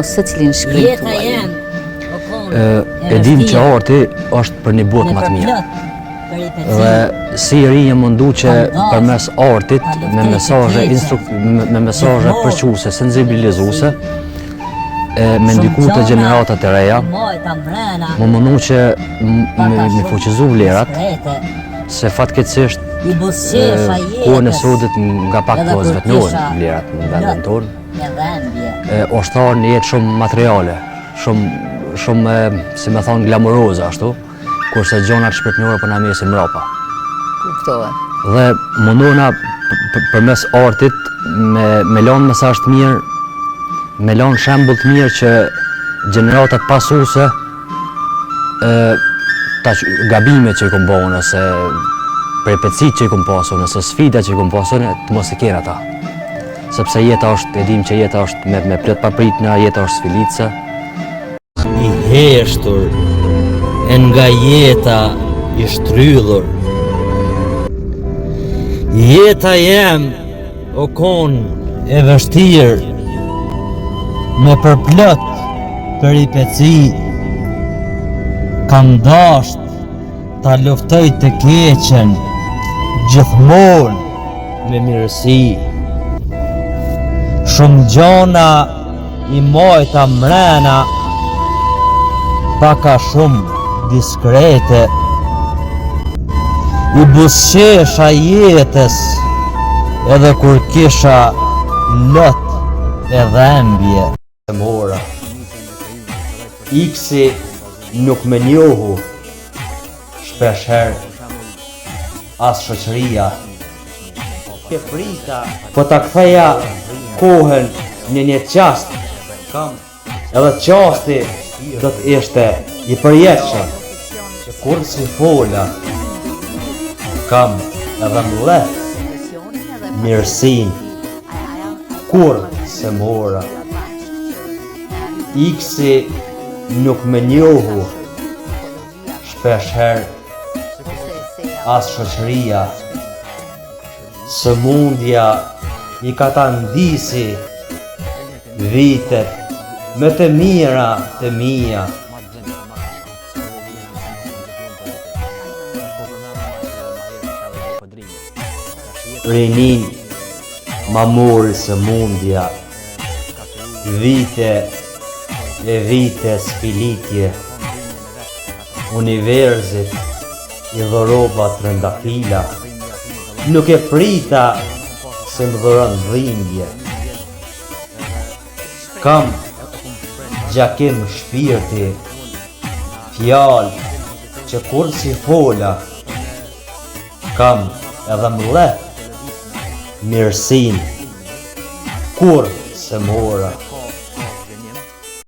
se cilin shkrim tuaj? E dim që arti është për një botë më të mirë. Dhe si i ri jam mundu që përmes artit me mesazhe përquse, sensibilizuese, me ndiku të gjeneratat e reja, më mundu që me fuqizu vlerat, se fatkeqësisht kohën e sodit nga pak po zvetënohen vlerat në vendin tonë. Ushtarën jetë shumë materiale, shumë si me thonë glamuroze ashtu, kurse gjonat shpirtërore po na mesin mrapa. Kuptova. Dhe mundona përmes artit me lanë mesazh të mirë, me lanë shembull të mirë që gjeneratat pasuese gabimet që i kom bëu nëse përpecit që i kom pasur, nëse sfida që i kom pasur, të mos i kenë ata. Sepse jeta është, e dim që jeta është me plot papritna, jeta është sfilitse. I heshtur, e nga jeta i shtrydhur. Jeta jem o kon e vështirë, me përplot peripeci, kam dasht ta luftoj të keqen, gjithmonë me mirësi. Shumë gjona i mojta mrena, paka shumë diskrete. I busqesha jetës, edhe kur kisha lot e dhembje. Mora, Iksi nuk me njohu, shpesher, as shoqëria. Po ta ktheja kohën në një qast, edhe qasti do të ishte i përjetshëm. Kur si fola, kam edhe mbledh mirësin, kur se mora. Iksi nuk me njohu, shpesher, as shoqëria. Sëmundja i ka ta ndisi vitet me të mira të mia. Rinin ma mori sëmundja, vite e vite spilitje, universit i dhoroba trëndafila, nuk e prita se më dhëron dhimbje. Kam gjakim shpirti, fjalë që kur si fola, kam edhe mbledh mirësin, kur se mora.